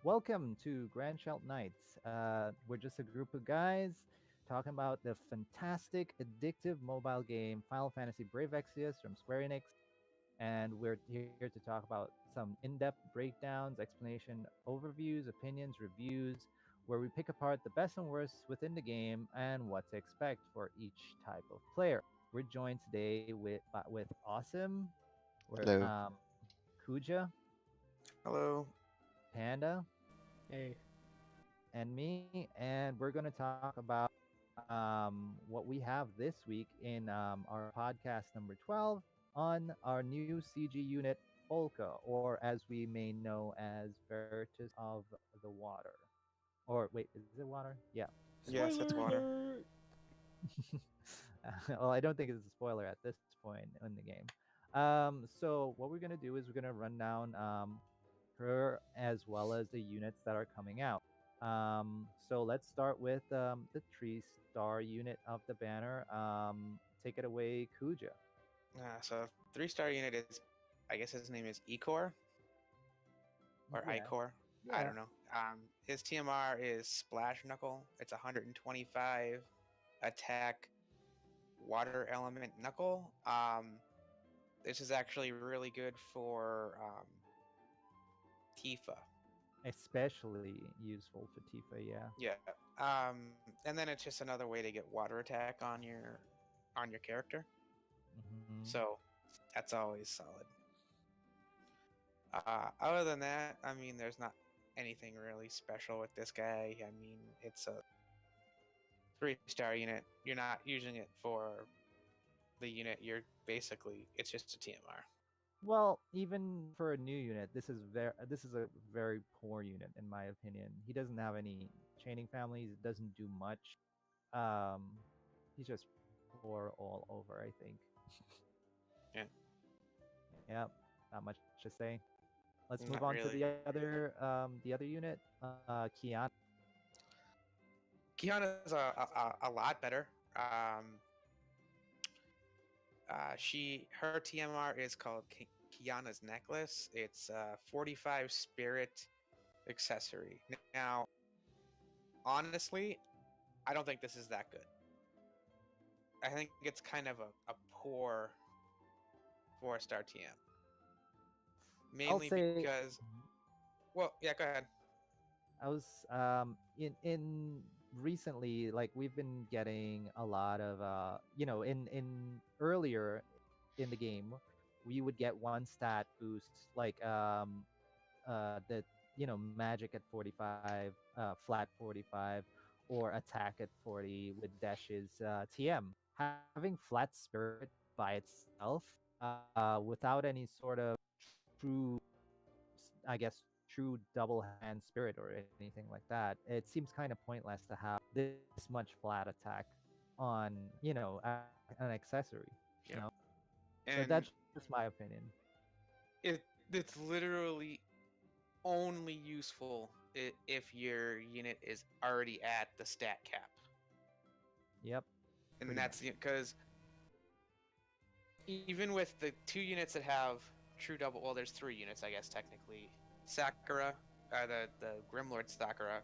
Welcome to Grandshelt Nights. We're just a group of guys talking about the fantastic, addictive mobile game Final Fantasy Brave Exvius from Square Enix. And we're here to talk about some in depth breakdowns, explanation, overviews, opinions, reviews, where we pick apart the best and worst within the game and what to expect for each type of player. We're joined today with Awesome, with Hello. Kuja, Hello. Panda, Hey, and me, and we're going to talk about what we have this week in our podcast number 12 on our new CG unit, Folka, or as we may know as Veritas of the Water. Or wait, is it water? Yeah. Yes, it's spoiler water. alert! Well, I don't think it's a spoiler at this point in the game. So what we're gonna do is we're gonna run down her as well as the units that are coming out. So let's start with the 3-star unit of the banner. Take it away, Kuja. So 3-star unit is, I guess his name is Ecor or Yeah. Icor. I don't know. His TMR is Splash Knuckle. It's 125 attack, water element knuckle. This is actually really good for Tifa. Especially useful for Tifa, yeah. Yeah. And then it's just another way to get water attack on your character. Mhm. So that's always solid. Other than that, I mean, there's not anything really special with this guy. I mean, it's a 3-star unit. You're not using it for the unit. It's just a TMR. Well, even for a new unit, this is a very poor unit in my opinion. He doesn't have any chaining families. It doesn't do much. He's just poor all over. I think. Yeah. Yeah, not much to say. Let's move Not on really. to the other unit, Kiana. Kiana's a lot better. Her TMR is called Kiana's Necklace. It's 45 spirit accessory. Now, honestly, I don't think this is that good. I think it's kind of a poor 4-star TM. Mainly because, well, yeah, go ahead. I was in recently, like we've been getting a lot of in earlier in the game, we would get one stat boost like the magic at 45, flat 45, or attack at 40 with dashes TM. Having flat spirit by itself without any sort of true, I guess, true double hand spirit or anything like that, it seems kind of pointless to have this much flat attack on an accessory. You Yeah. know, so And that's just my opinion. it's literally only useful if your unit is already at the stat cap. Yep. And Pretty that's because even with the 2 units that have true double, well, there's 3 units, I guess, technically. Sakura, the Grimlord Sakura,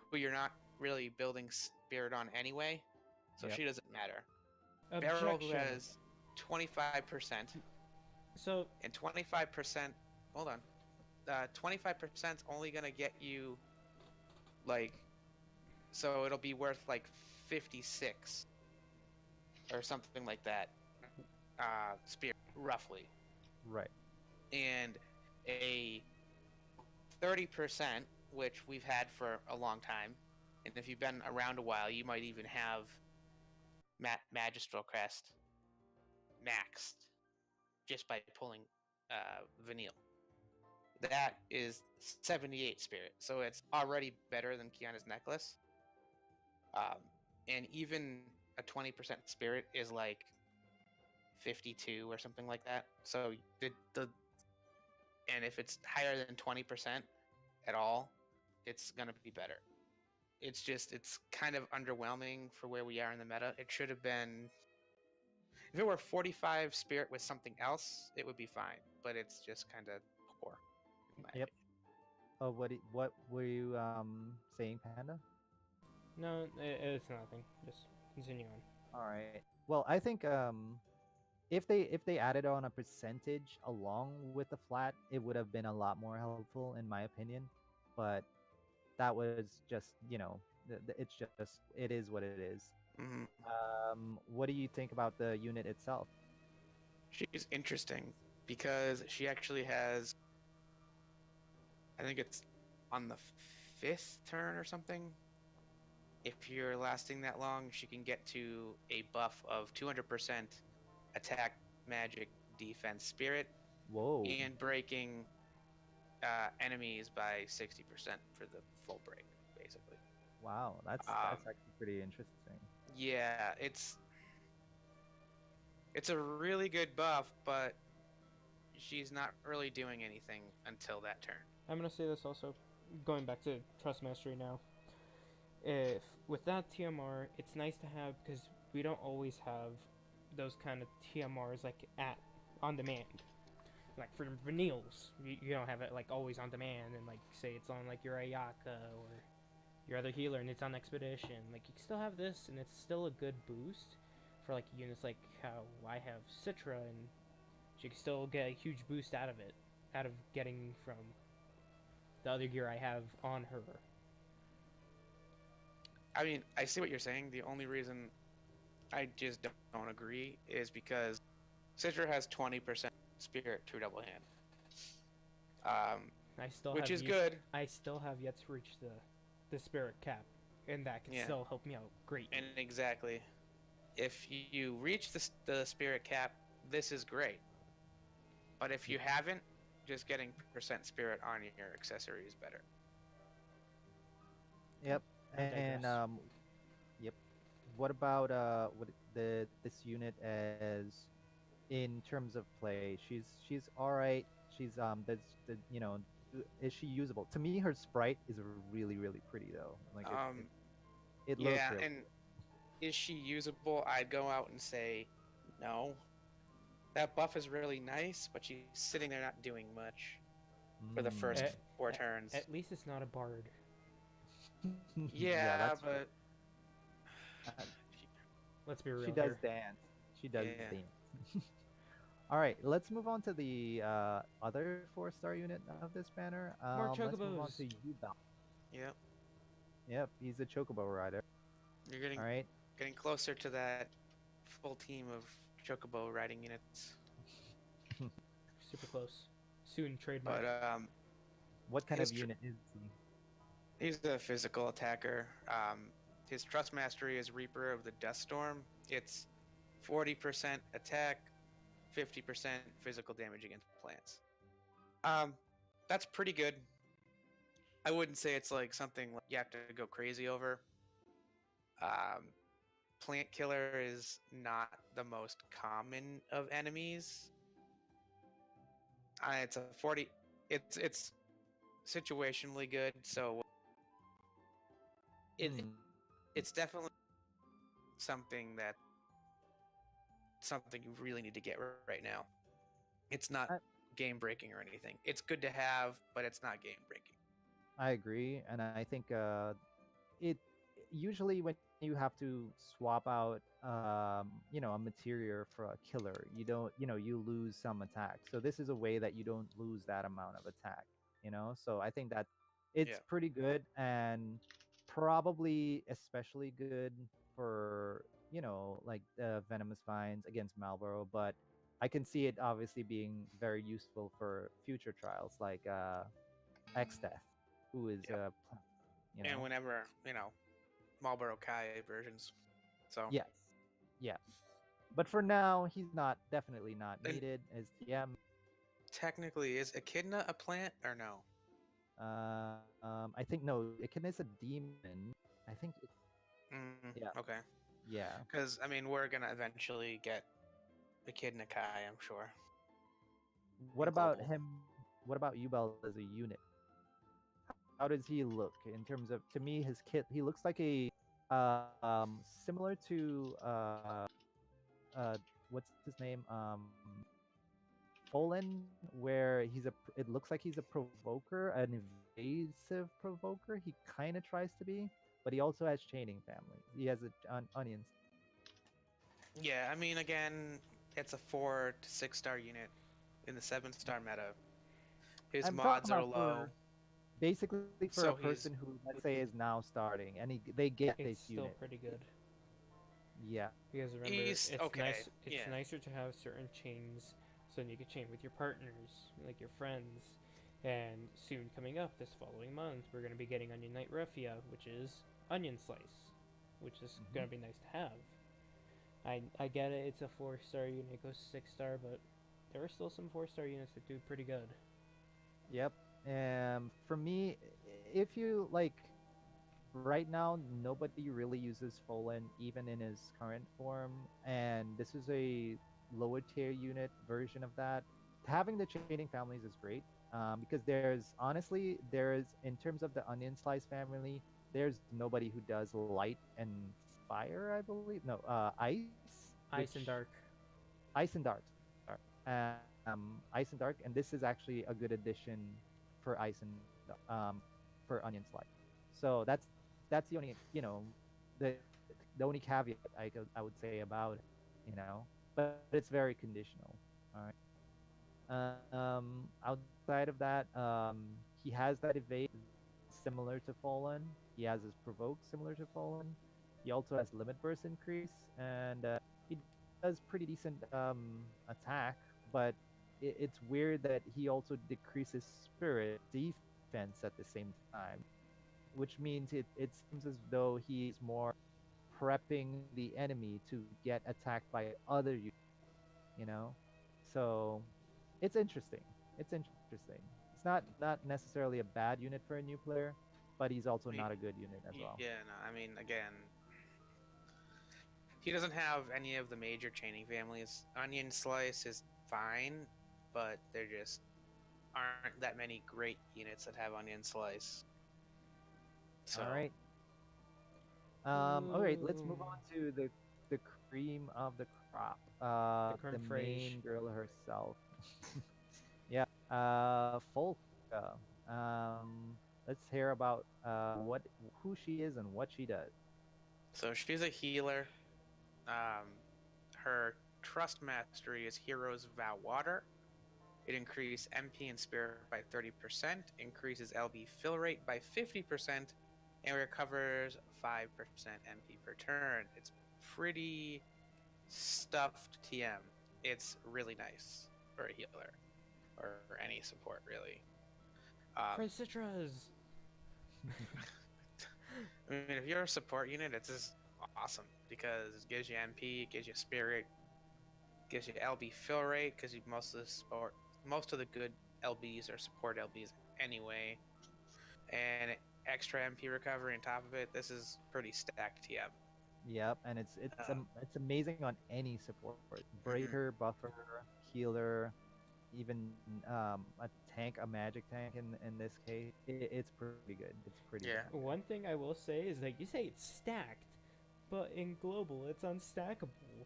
who you're not really building spirit on anyway, so Yep. she doesn't matter. Beryl, who has 25%, So, and 25%, hold on, 25% is only going to get you, like, so it'll be worth, like, 56, or something like that, spirit, roughly. Right. And a 30%, which we've had for a long time, and if you've been around a while, you might even have Magistral Crest maxed just by pulling Vanille. That is 78 spirit, so it's already better than Kiana's Necklace. And even a 20% spirit is like 52 or something like that. So and if it's higher than 20% at all, it's gonna be better. It's kind of underwhelming for where we are in the meta. It should have been, if it were 45 spirit with something else, it would be fine. But it's just kind of poor. In my Yep. opinion. What were you saying, Panda? No, it's nothing. Just continue on. All right. Well, I think if they added on a percentage along with the flat, it would have been a lot more helpful in my opinion. But that was just, it's just it is what it is. Hmm. What do you think about the unit itself? She's interesting because she actually has, I think it's on the fifth turn or something. If you're lasting that long, she can get to a buff of 200% attack, magic, defense, spirit, Whoa. and breaking enemies by 60% for the full break, basically. Wow, that's Um, actually pretty interesting. yeah, it's a really good buff, but she's not really doing anything until that turn. I'm gonna say this also, going back to Trust Mastery now. If with that TMR, it's nice to have because we don't always have those kind of TMRs like at on demand. Like for Vanilles, you don't have it like always on demand, and like say it's on like your Ayaka or your other healer, and it's on Expedition. Like you can still have this, and it's still a good boost for like units like how I have Citra, and she can still get a huge boost out of it, out of getting from the other gear I have on her. I mean, I see what you're saying. The only reason I just don't agree is because Citra has 20% spirit to double hand, I still which have is good. I still have yet to reach the spirit cap, and that can Yeah, still help me out greatly. and exactly. If you reach the spirit cap, this is great. But if you haven't, just getting percent spirit on your accessory is better. Yep. I And digress. yep. What about the this unit as in terms of play? She's all right. She's that's the is she usable? To me, her sprite is really pretty though. Like Um, it looks yeah, really and is she usable? I'd go out and say no. That buff is really nice, but she's sitting there not doing much for the first mm. At, four at, turns. at least it's not a bard. Yeah, Yeah, that's true. but Uh, Let's be she real does here. dance. She does yeah. dance. All right, let's move on to the other four-star unit of this banner. More Let's move on to chocobos. Yubel. Yep. Yep, he's a chocobo rider. You're All right. getting closer to that full team of chocobo riding units. Super close. Soon trademark. But What kind of his tr- unit is he? he's a physical attacker. His trust mastery is Reaper of the Deathstorm. It's 40% attack, 50% physical damage against plants. Um, that's pretty good. I wouldn't say it's like something like you have to go crazy over. Um, Plant killer is not the most common of enemies. It's a 40. It's situationally good, so it Hmm. it's definitely something that something you really need to get right now. It's not I, game breaking or anything. It's good to have, but it's not game breaking. I agree, and I think it usually when you have to swap out a material for a killer, you don't you lose some attack. So this is a way that you don't lose that amount of attack. So I think that it's Yeah. pretty good and probably especially good for like the venomous vines against Malboro, but I can see it obviously being very useful for future trials like X Death, who is Yep. you And know whenever Marlboro Kai versions. So yes, yeah. But for now, he's not definitely not and needed as TM. technically, is Echidna a plant or no? I think no, Echidna is a demon. I think yeah, Okay. yeah. Because I mean, we're gonna eventually get Echidna Kai, I'm sure, What in about global. him? What about Ubel as a unit? How does he look in terms of? To me, his kit. He looks like a similar to what's his name? Folan, where it looks like he's a provoker, an evasive provoker. He kind of tries to be, but he also has chaining family. He has onions. Yeah, I mean, again, it's a 4 to 6 star unit in the 7 star meta. His I'm talking mods are about low, for basically for a so person he's who, let's say, is now starting, and they get It's this still unit. pretty good. Yeah. Because remember, he's it's okay. nice. It's Yeah, nicer to have certain chains, so then you can chain with your partners, like your friends. And soon coming up, this following month, we're gonna be getting Onion Knight Raffia, which is onion slice, which is Hmm. gonna be nice to have. I get it. It's a 4 star unit. It goes 6 star, but there are still some 4 star units that do pretty good. Yep. For me, if you like, right now nobody really uses Folan even in his current form, and this is a lower tier unit version of that. Having the chaining families is great, because there's honestly there's in terms of the onion slice family, there's nobody who does light and fire, I believe. No, ice, which Ice and Dark. ice and dark. Ice and dark, and this is actually a good addition for ice and for onion slice. So that's the only, the the only caveat I would say about it, but it's very conditional. All right. Outside of that, he has that evade similar to Fallen. He has his provoke similar to Fallen. He also has limit burst increase, and he does pretty decent attack. But it's weird that he also decreases spirit defense at the same time, which means it seems as though he is more prepping the enemy to get attacked by other units, you know? So it's interesting. It's interesting. It's not necessarily a bad unit for a new player, but he's also not a good unit as well. yeah. No, I mean, again, he doesn't have any of the major chaining families. Onion slice is fine, but there just aren't that many great units that have onion slice. So All right. All right, let's move Ooh, on to the cream of the crop. the The creme fraiche. main girl herself. Yeah. Folka. Let's hear about what who she is and what she does. she's a healer. Um, her trust mastery is Heroes Vow Water. It increases MP and Spirit by 30%, increases LB fill rate by 50%, and recovers 5% MP per turn. It's pretty stuffed TM. It's really nice for a healer or any support, really. Um, For Citras! I mean, if you're a support unit, it's just awesome because it gives you MP, it gives you Spirit, gives you LB fill rate because most of the good LBs are support LBs anyway, and extra MP recovery on top of it. This is pretty stacked TM. Yep, and Uh, it's amazing on any support. mhm. Breaker, buffer, healer, even a tank, a magic tank in this case. It's pretty good. It's pretty damn Yeah. good. One thing I will say is that you say it's stacked, but in global it's unstackable.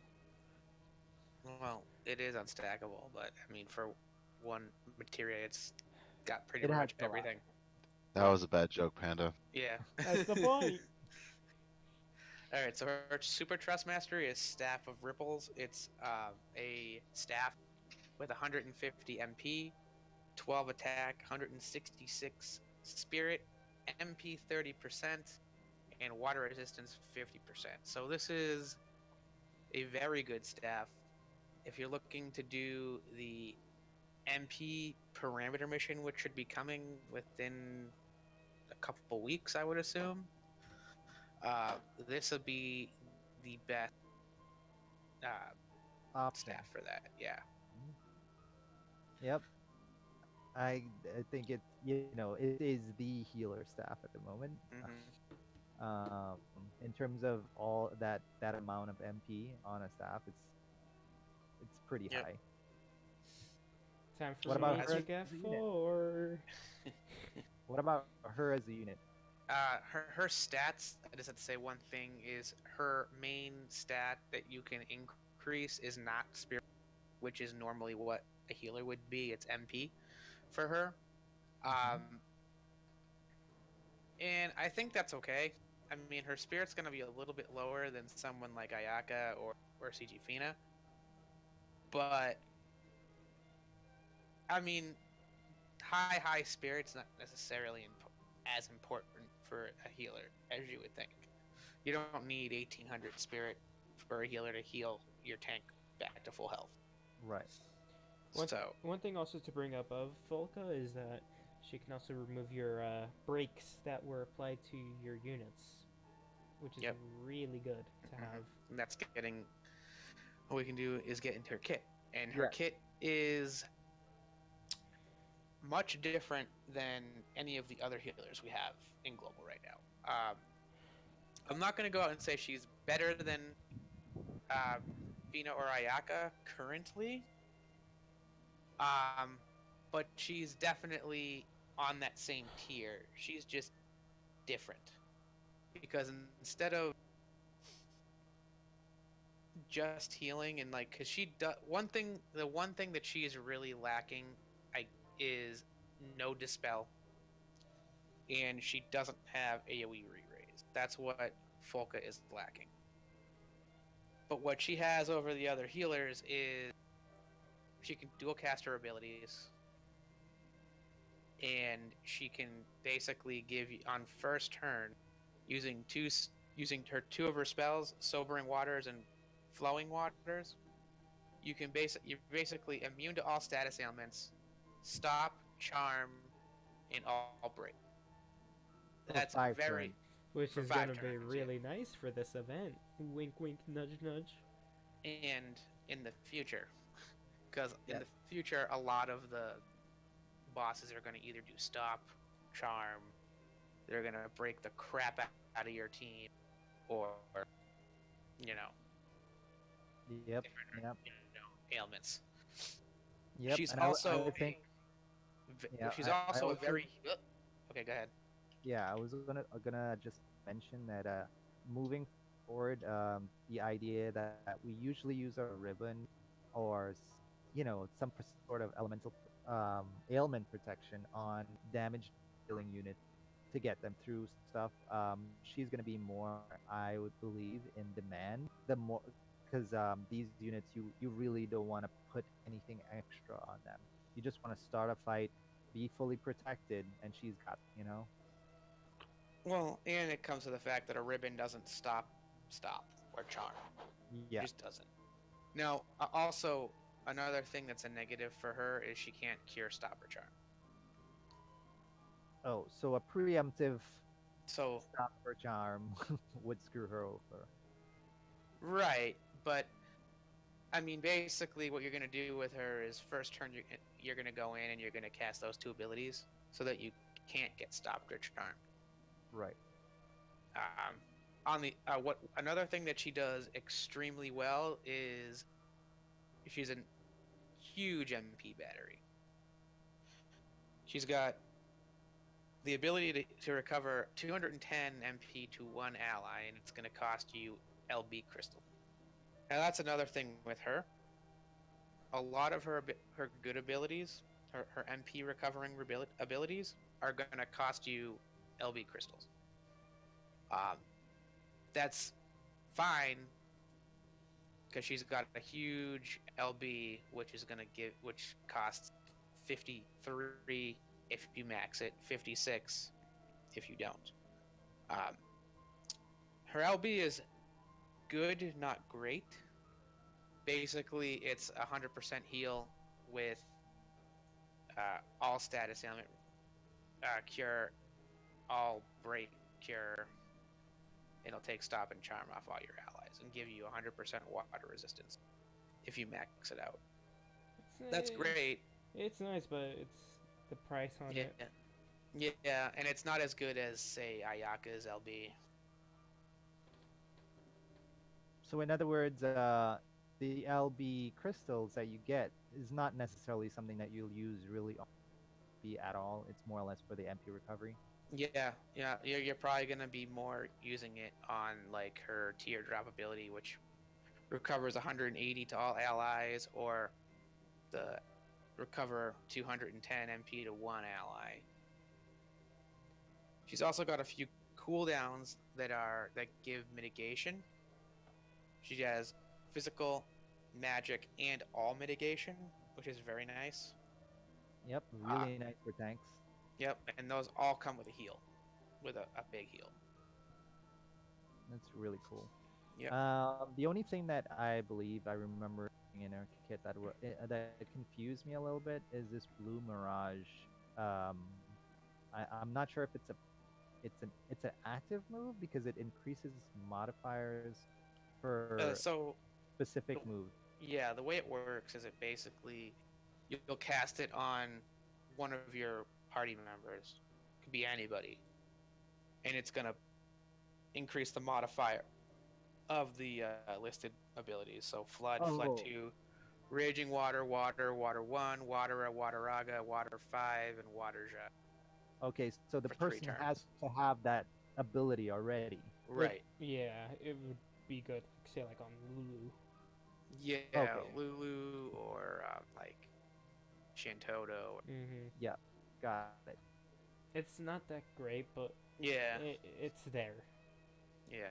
Well, it is unstackable, but I mean, for one materia, it's got pretty It has much a lot. everything. That was a bad joke, Panda. Yeah. That's the point. All right, so her super trust mastery is Staff of Ripples. It's a staff with 150 MP, 12 attack, 166 spirit, MP 30%, and water resistance 50%. So this is a very good staff. If you're looking to do the MP parameter mission, which should be coming within a couple weeks, I would assume, this will be the best uh, Option. staff for that. Yeah. Mhm. Yep. I think it is the healer staff at the moment. Mm-hmm. In terms of all that amount of MP on a staff, it's pretty Yep. high. Time for What about me her As to as get a unit? 4. What about her as a unit? her stats. I just have to say one thing is her main stat that you can increase is not spirit, which is normally what a healer would be. It's MP for her. Mhm. And I think that's okay. I mean, her spirit's going to be a little bit lower than someone like Ayaka or CG Fina. But, I mean, high spirit's not necessarily as important for a healer as you would think. You don't need 1800 spirit for a healer to heal your tank back to full health. Right. One thing also to bring up of Folka is that she can also remove your breaks that were applied to your units, which is Yep. really good to have. And that's getting. What we can do is get into her kit, and her Yeah. kit is much different than any of the other healers we have in global right now. I'm not going to go out and say she's better than Fina or Ayaka currently, but she's definitely on that same tier. She's just different because instead of just healing and like, because she does the one thing that she is really lacking, is no dispel, and she doesn't have AoE re-raise. That's what Folka is lacking. But what she has over the other healers is she can dual cast her abilities, and she can basically give you on first turn using her two of her spells, Sobering Waters and Flowing Waters. You're basically immune to all status ailments, stop, charm, and all break. That's very Which is for going to 5 be turns, really nice for this event. Wink, wink, nudge, nudge. and in the future, because in Yeah. the future a lot of the bosses are going to either do stop, charm, they're going to break the crap out of your team, or you know, Yep. different Yep. ailments. Yep. She's And also I think yeah, she's I also a also very okay. Go ahead. yeah, I was gonna just mention that moving forward, the idea that we usually use a ribbon or some sort of elemental ailment protection on damage dealing units to get them through stuff. She's gonna be more, I would believe, in demand. The more because these units you really don't want to put anything extra on them. You just want to start a fight, be fully protected, and she's got. Well, and it comes to the fact that a ribbon doesn't stop, or charm. Yeah. It just doesn't. Now, also another thing that's a negative for her is she can't cure, stop, or charm. Oh, so a preemptive So stop or charm would screw her over. right, but I mean, basically, what you're gonna do with her is first turn you're gonna go in and you're gonna cast those two abilities so that you can't get stopped or charmed. Right. On the what another thing that she does extremely well is she's a huge MP battery. She's got the ability to recover 210 MP to one ally, and it's going to cost you LB crystal. Now that's another thing with her. A lot of her good abilities, her MP recovering abilities, are going to cost you LB crystals. That's fine because she's got a huge LB, which costs 53 if you max it, 56 if you don't. Her LB is good, not great. Basically, it's 100% heal with all status ailment cure, all break cure. It'll take stop and charm off all your allies and give you 100% water resistance if you max it out. That's great. It's nice, but it's the price on it. Yeah, and it's not as good as, say, Ayaka's LB. So in other words, the LB crystals that you get is not necessarily something that you'll use really on B at all. It's more or less for the MP recovery. Yeah. You're probably gonna be more using it on like her teardrop ability, which recovers 180 to all allies, or the recover 210 MP to one ally. She's also got a few cooldowns that give mitigation. She has physical, magic, and all mitigation, which is very nice. Yep, really nice for tanks. Yep, and those all come with a heal, with a big heal. That's really cool. Yep. The only thing that I believe I remember in her kit that confused me a little bit is this blue mirage. Um, I'm not sure if it's an active move because it increases modifiers for So, specific the- moves. yeah, the way it works is it basically you'll cast it on one of your party members. Could be anybody, and it's gonna increase the modifier of the listed abilities. So flood, flood Oh, 2, raging water, water, water 1, water, wateraga, water 5, and water jet. okay. So the For 3 person turns. has to have that ability already. Right. Yeah, it would be good, say like on Lulu. Yeah, Okay. Lulu or like Shantoto. Mm-hmm. Yeah, got it. It's not that great, but Yeah, it's there. yeah.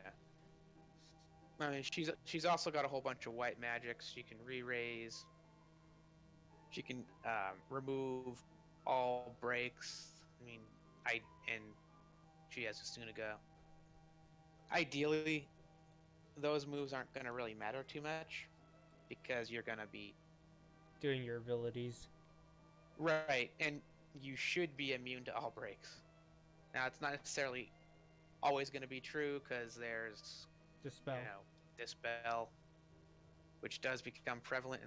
I mean, she's also got a whole bunch of white magics. She can re-raise. She can remove all breaks. I mean, and she has Go. Ideally, those moves aren't going to really matter too much because you're going to be Doing your abilities. right, and you should be immune to all breaks. Now, it's not necessarily always going to be true because there's Dispel. Dispel, which does become prevalent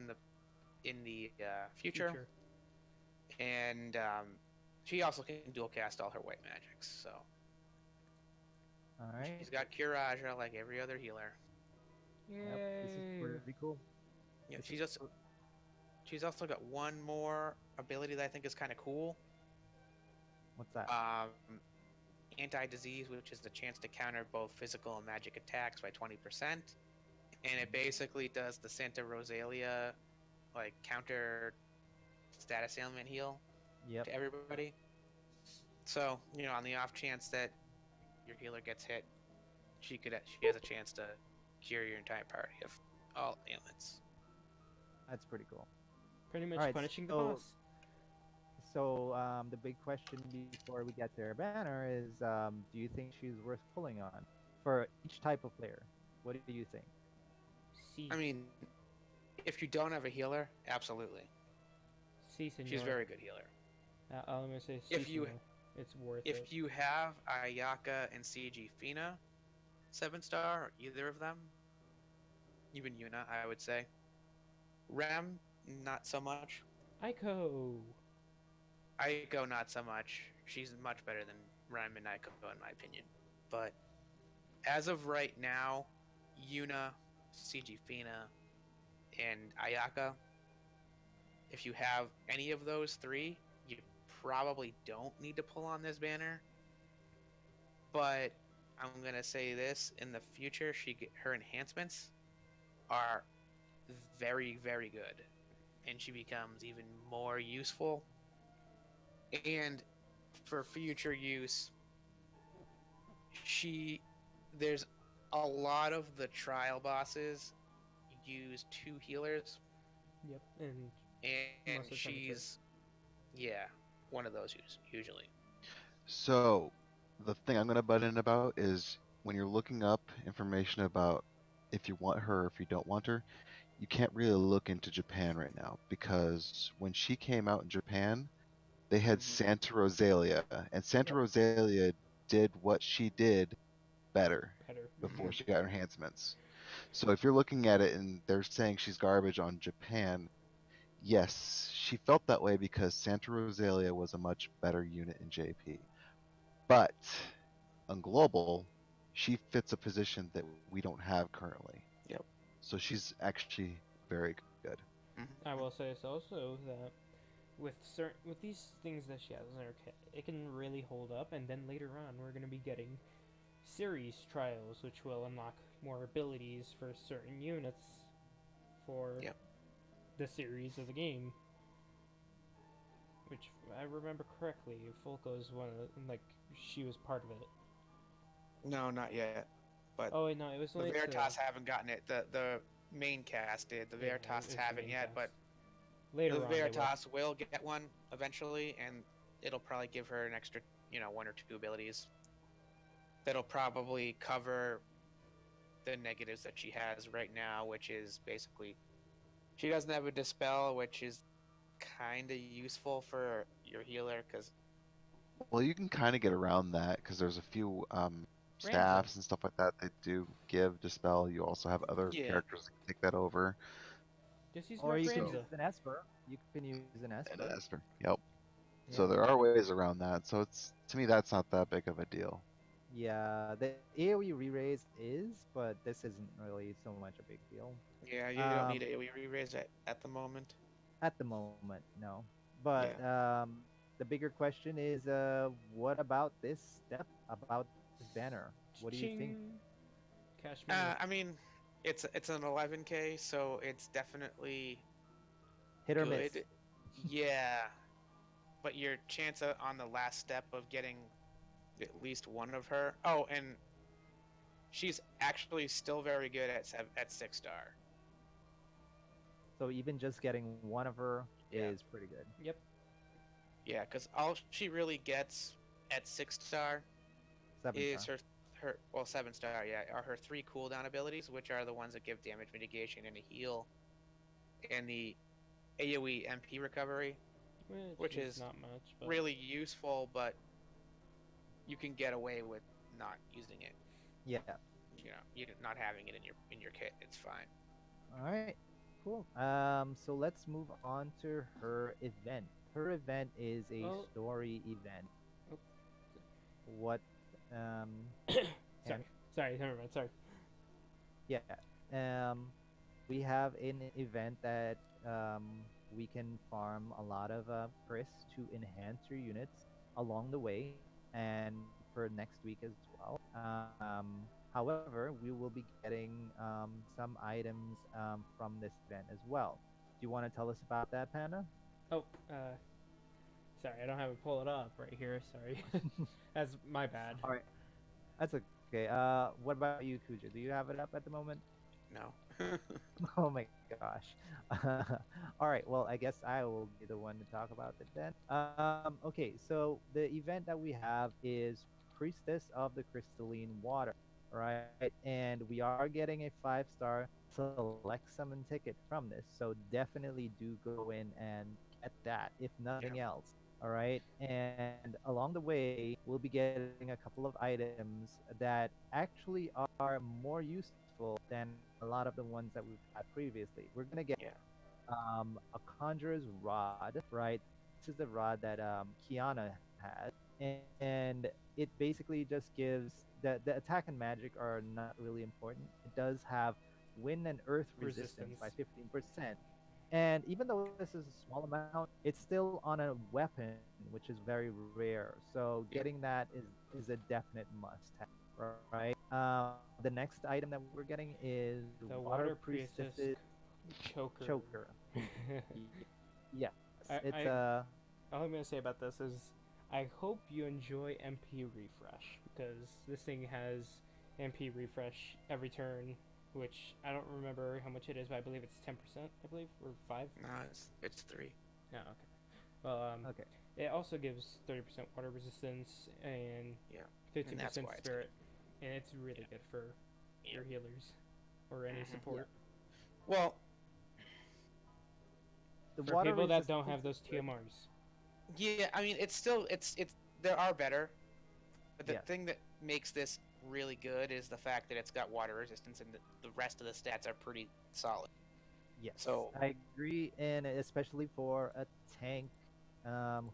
in the future. And she also can dual cast all her white magics. So All right. she's got Cure Aja like every other healer. Yay! Yep, this is pretty cool. Yeah, This she's also got one more ability that I think is kind of cool. What's that? Anti-disease, which is the chance to counter both physical and magic attacks by 20%, and it basically does the Santa Rosalia like counter status ailment heal Yep. to everybody. So on the off chance that your healer gets hit, she has a chance to cure your entire party of all ailments. That's pretty cool. Pretty much Alright, punishing the so- boss. So the big question before we get to her banner is, do you think she's worth pulling on for each type of player? What do you think? See, I mean, if you don't have a healer, absolutely, see, senor. she's a very good healer. I'm gonna say, If see, you- senor. It's worth it. If you have Ayaka and CG Fina, 7-star, or either of them, even Yuna, I would say. Rem, not so much. Aiko. Aiko, not so much. She's much better than Rem and Aiko, in my opinion. But as of right now, Yuna, CG Fina, and Ayaka, if you have any of those three, you probably don't need to pull on this banner. But I'm gonna say this: in the future, her enhancements are very, very good, and she becomes even more useful. And for future use, there's a lot of the trial bosses use 2 healers, Yep, and and Most of the time it's she's one of those usually. So, the thing I'm going to butt in about is when you're looking up information about if you want her or if you don't want her, you can't really look into Japan right now because when she came out in Japan, they had Mhm. Santa Rosalia, and Santa Yep. Rosalia did what she did better better. before she got her enhancements. So if you're looking at it and they're saying she's garbage on Japan, yes, she felt that way because Santa Rosalia was a much better unit in JP. But on global, she fits a position that we don't have currently. Yep. So she's actually very good. I will say it's also that with these things that she has in her kit, it can really hold up. And then later on, we're gonna be getting series trials, which will unlock more abilities for certain units for Yep. the series of the game. which I remember correctly, Folka is one of like she was part of it. No, not yet. But Oh wait, no, it was the only to Veritas haven't gotten it. The main cast did. The yeah, Veritas it's the haven't main yet, cast. but the Later on they will. Veritas will get one eventually, and it'll probably give her an extra, one or two abilities. That'll probably cover the negatives that she has right now, which is basically she doesn't have a dispel, which is kind of useful for your healer because Well, you can kind of get around that because there's a few Grandshelt. staffs and stuff like that that do give dispel. You also have other yeah, characters that can take that over. Just use Or more you can So, use Granza. an Esper. You can use an and Esper. an Esper. Yep. Yeah. So there are ways around that. So it's to me that's not that big of a deal. Yeah, the AoE re-raise is, but this isn't really so much a big deal. yeah, you don't Um, need AoE re-raise at the moment. at the moment, no. But Yeah. the bigger question is, what about this step? About this banner? What do you think? Ching. Cash money. I mean, it's an 11K, so it's definitely Hit or miss? good. Yeah, but your chance on the last step of getting at least one of her. Oh, and she's actually still very good at 6-star. So even just getting one of her Yeah. is pretty good. Yep. Yeah, because all she really gets at 6-star Seven is star. her 7-star. Yeah, are her 3 cooldown abilities, which are the ones that give damage mitigation and a heal, and the AoE MP recovery, which is not much, but really useful, but you can get away with not using it. Yeah. You not having it in your kit. It's fine. All right. Cool. So let's move on to her event. Her event is a Oh. story event. Oh. What? sorry, sorry, never mind. Sorry. Yeah. We have an event that we can farm a lot of Chris to enhance your units along the way, and for next week as well. However, we will be getting some items from this event as well. Do you want to tell us about that, Panda? Oh, sorry, I don't have it pulled up right here. Sorry, that's my bad. All right, that's okay. What about you, Kuja? Do you have it up at the moment? No. Oh my gosh. All right, well, I guess I will be the one to talk about it then. Okay, so the event that we have is Priestess of the Crystalline Water, right? And we are getting a 5-star select summon ticket from this. So definitely do go in and get that, if nothing else. All right. And along the way, we'll be getting a couple of items that actually are more useful than a lot of the ones that we've had previously. We're going to get Yeah. a Conjurer's Rod, right? This is the rod that Kiana has. And it basically just gives the attack and magic are not really important. It does have wind and earth resistance by 15%. And even though this is a small amount, it's still on a weapon, which is very rare. So getting that is a definite must-have, right? The next item that we're getting is The Water Water Priestess Choker. Choker. Yes, it's all I'm gonna say about this is, I hope you enjoy MP refresh, because this thing has MP refresh every turn, which I don't remember how much it is, but I believe it's 10%. I believe, or 5. No, it's 3. Oh, okay. Well, okay. It also gives 30% water resistance and Yeah. 15% And that's why it's spirit, and it's really good for your healers or any support. Well, The For water people that don't resistance have those is good. TMRs. yeah. I mean, it's still it's there are better, but the Yeah. thing that makes this really good is the fact that it's got water resistance, and the rest of the stats are pretty solid. Yes, So- I agree, and especially for a tank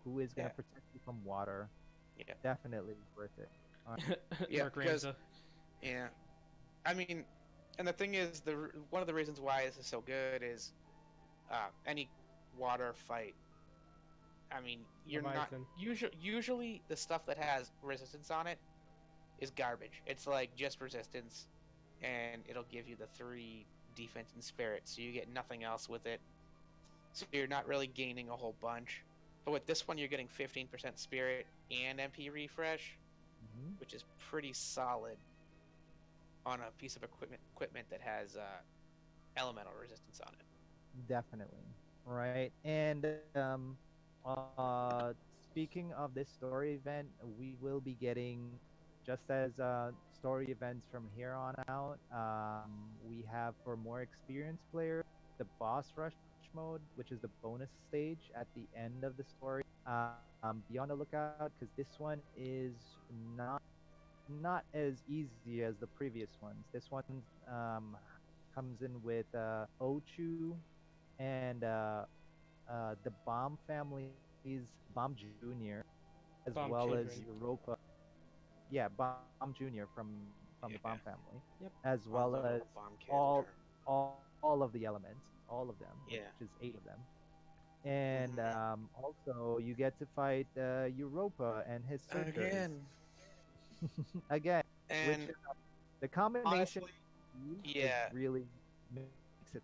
who is going to Yeah. protect you from water, Yeah. definitely worth it. Yeah, Mark because- Ramza. Yeah, I mean, and the thing is, one of the reasons why this is so good is any water fight. I mean, you're not Leviathan. usually the stuff that has resistance on it is garbage. It's like just resistance, and it'll give you the 3 defense and spirit, so you get nothing else with it. So you're not really gaining a whole bunch. But with this one, you're getting 15% spirit and MP refresh, Mhm. which is pretty solid on a piece of equipment that has elemental resistance on it. Definitely. Right. And uh, speaking of this story event, we will be getting just as story events from here on out. We have for more experienced players the boss rush mode, which is the bonus stage at the end of the story. Be on the lookout because this one is not not as easy as the previous ones. This one um, comes in with Ochu and the Bomb family's Bomb Junior, as well Bomb as children. Europa. Yeah, Bomb Junior from the Bomb Yeah, family, Yep. as all well the as little bomb kids all are. all of the elements, all of them, which Yeah. is 8 of them. And Hmm. also, you get to fight Europa and his searchers Again. again, which And the combination honestly, is yeah. really makes it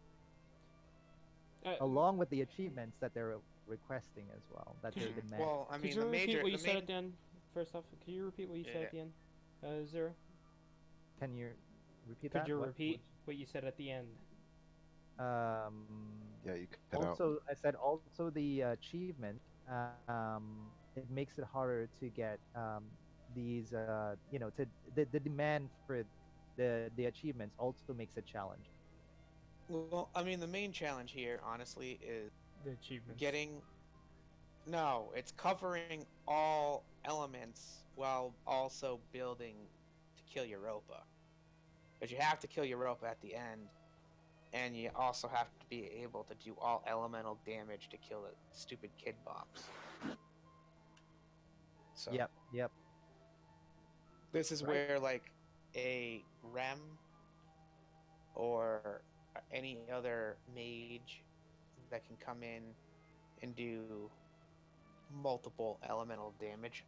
Uh, along with the achievements that they're requesting as well, that they could you, demand. Well, I could mean, you the repeat major, what you the said main, at the end? First off, could you repeat what you said yeah. at the end? Zero. Can you repeat Could that? you What? repeat what you said at the end? Yeah, you cut out. Also, I said also the achievement. It makes it harder to get these. The demand for the achievements also makes it challenging. Well, I mean, the main challenge here, honestly, is The achievements. getting. No, it's covering all elements while also building to kill Europa. Because you have to kill Europa at the end, and you also have to be able to do all elemental damage to kill the stupid kid bombs. So Yep. Yep. this is Right. where like a Rem or any other mage that can come in and do multiple elemental damage.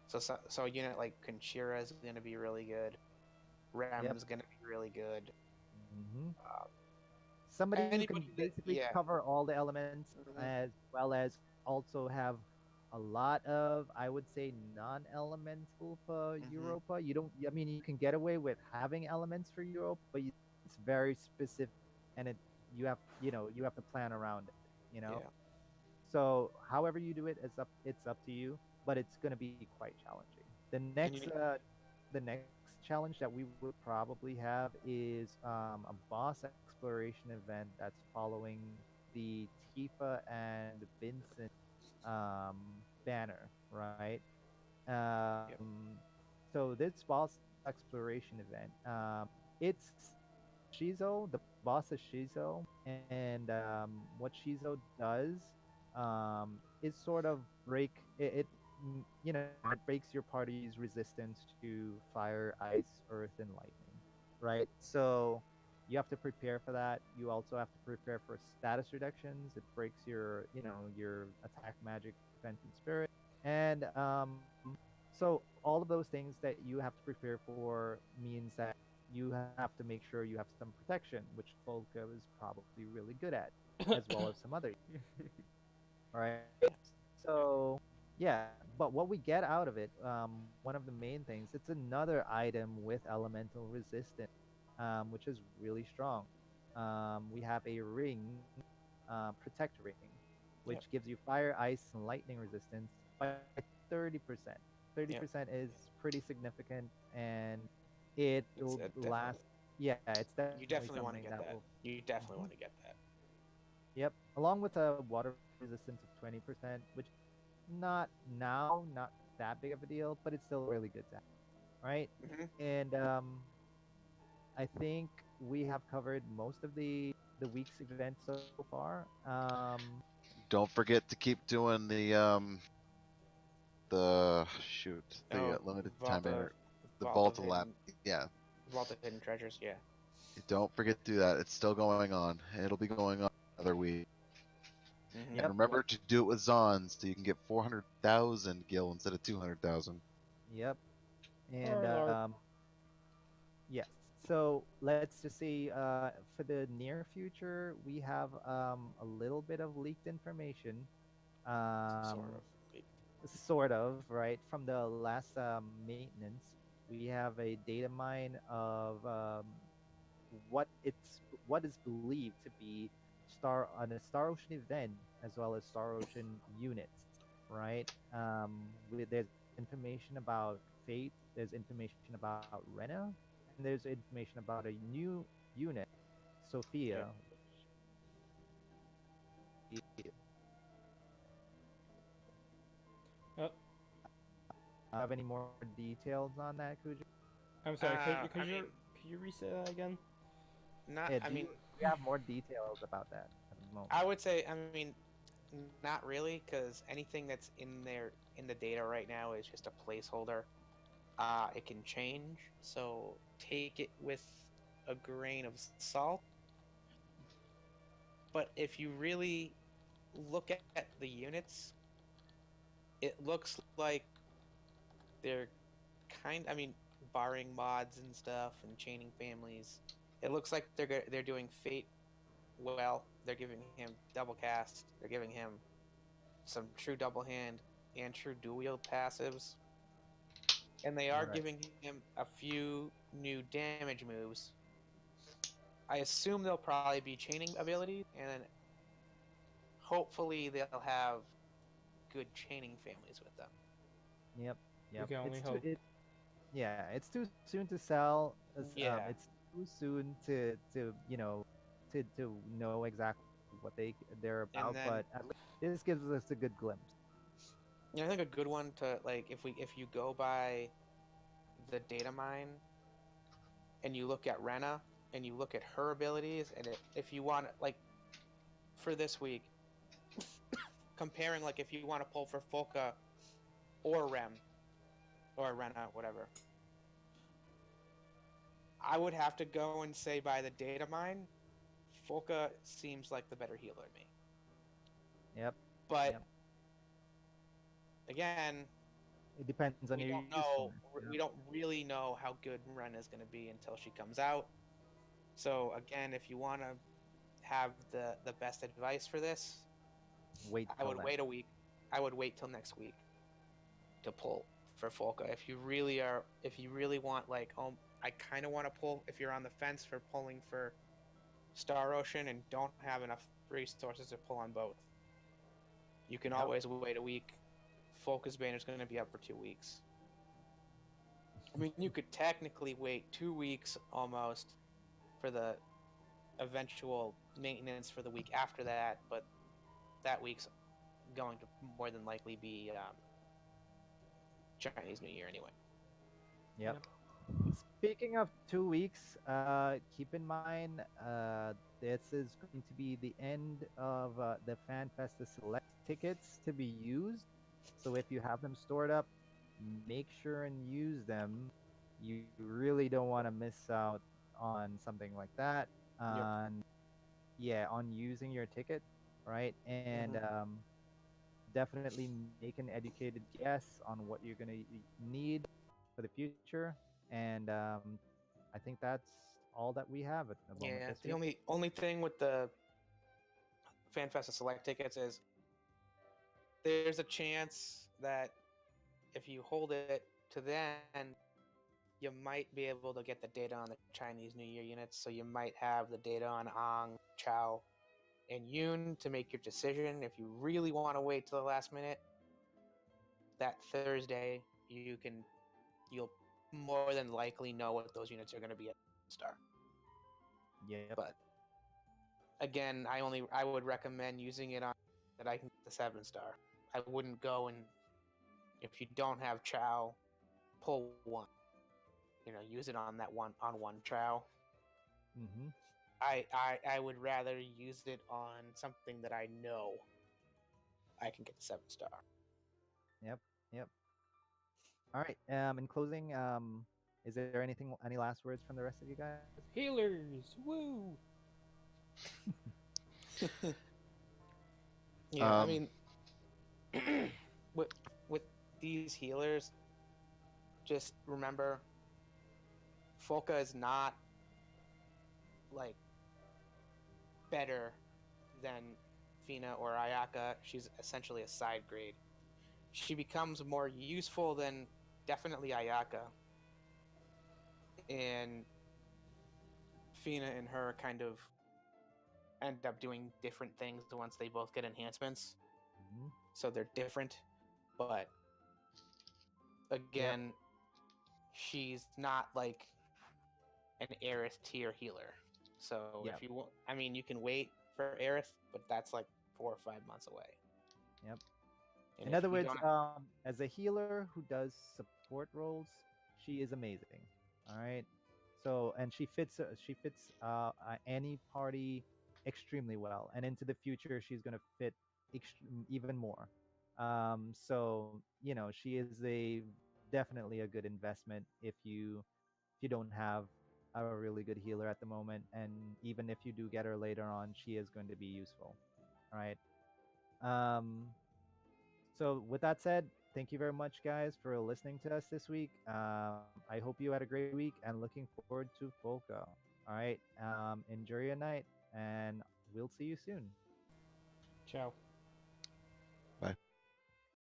So a unit like Conchira is going to be really good. Yep. Rem's going to be really good. Hmm. Uh, Somebody who can Anybody that, basically yeah. cover all the elements Mhm. as well as also have a lot of, I would say, non-elemental for Mhm. Europa. You don't, I mean, you can get away with having elements for Europa, but it's very specific, and you have to plan around it, you know. Yeah. So however you do it is up, it's up to you, but it's going to be quite challenging. And you The next challenge that we would probably have is a boss exploration event that's following the Tifa and Vincent banner, right? yep. So this boss exploration event, it's Shizo. The boss is Shizo, and what Shizo does is sort of break it. It breaks your party's resistance to fire, ice, earth, and lightning, right? So you have to prepare for that. You also have to prepare for status reductions. It breaks your attack, magic, defense, and spirit. And so all of those things that you have to prepare for means that you have to make sure you have some protection, which Folka is probably really good at, as well as some other. All right. Yeah. Yeah. So yeah, but what we get out of it, one of the main things, it's another item with elemental resistance, which is really strong. We have a ring, protect ring, which Yep. gives you fire, ice, and lightning resistance by 30%. 30% Yep. is pretty significant, and it'll It's last. definitely. Yeah, it's You definitely definitely something want to that get will. that. You definitely Mhm. want to get that. Yep, along with a water resistance of 20%, which not now, not that big of a deal, but it's still really good to have, right? Hmm. And I think we have covered most of the week's events so far. Don't forget to keep doing the shoot the Oh, limited time Vault of banner, the Vault of Vault of Lab. Hidden Yeah, Vault of Hidden Treasures. Yeah. don't forget to do that. It's still going on. It'll be going on another week. Hmm. And Yep, remember to do it with Zons so you can get 400,000 gil instead of 200,000. yep. And Arr. yes. So let's just say for the near future, we have a little bit of leaked information Sort of. Sort of, right? From the last maintenance, we have a data mine of what it's what is believed to be a Star Ocean event as well as Star Ocean units, right? There's information about Fate, there's information about Rena, and there's information about a new unit, Yeah. Sophia. Oh, Have any more details on that, Kuja? I'm sorry. I mean, Could you reset that again? not. Yeah, I mean, do you have more details about that at the moment? I would say. I mean, not really, because anything that's in there in the data right now is just a placeholder. It can change, so take it with a grain of salt. But if you really look at the units, it looks like they're I mean, barring mods and stuff and chaining families, it looks like they're doing Fate well. They're giving him double cast. They're giving him some true double hand and true dual wield passives, and they are Right. giving him a few new damage moves. I assume they'll probably be chaining abilities, and then hopefully they'll have good chaining families with them. Yep. We Yep. can only hope. Yeah, it's too soon to sell. Yeah, It's too soon to to know exactly what they're and about. then But at least this gives us a good glimpse. I think a good one to like if you go by the data mine and you look at Rena and you look at her abilities and if you want like for this week comparing like if you want to pull for Folka or Rem or Rena whatever, I would have to go and say by the data mine, Folka seems like the better healer to me. Yep. But Yep. again, It depends on we your don't usefulness. know we don't really know how good Ren is going to be until she comes out. So again, if you want to have the best advice for this, Wait I till would next. wait a week. I would wait till next week to pull for Folka. If you really want like, oh, I kind of want to pull. If you're on the fence for pulling for Star Ocean and don't have enough resources to pull on both, you can Yep. always wait a week. Folka's banner is going to be up for 2 weeks. I mean, you could technically wait 2 weeks almost for the eventual maintenance for the week after that, but that week's going to more than likely be Chinese New Year anyway. Yep. Yep. Speaking of 2 weeks, keep in mind this is going to be the end of the FanFesta Select tickets to be used. So if you have them stored up, make sure and use them. You really don't want to miss out on something like that. Yep. On Yeah, on using your ticket, right? And Mhm. definitely make an educated guess on what you're gonna need for the future. And I think that's all that we have at the moment Yeah. this The week. only thing with the FanFesta Select tickets is there's a chance that if you hold it to then, you might be able to get the data on the Chinese New Year units. So you might have the data on Ang, Chao, and Yoon to make your decision. If you really want to wait till the last minute, that Thursday you'll more than likely know what those units are going to be at Star. Yep. But again, I would recommend using it on that I can get the 7-star. I wouldn't go and if you don't have Chow, pull one. Use it on that one Chow. Mm-hmm. I would rather use it on something that I know I can get the 7-star. Yep. Yep. All right. In closing, is there any last words from the rest of you guys? Healers, woo! Yeah, I mean, with these healers, just remember, Folka is not like better than Fina or Ayaka, she's essentially a side grade. She becomes more useful than definitely Ayaka, and Fina and her kind of end up doing different things once they both get enhancements. Mhm. So they're different, but again, she's not like an Aerith tier healer. So Yep. if you want, I mean, you can wait for Aerith, but that's like 4 or 5 months away. Yep. And In if other you words, don't, as a healer who does support roles, she is amazing. All right. So, and she fits any party extremely well, and into the future, she's gonna fit even more. So she is a definitely a good investment if you don't have a really good healer at the moment, and even if you do get her later on, she is going to be useful. All right. Um, so, with that said, thank you very much, guys, for listening to us this week. I hope you had a great week and looking forward to Folka. All right. Enjoy your night, and we'll see you soon. Ciao.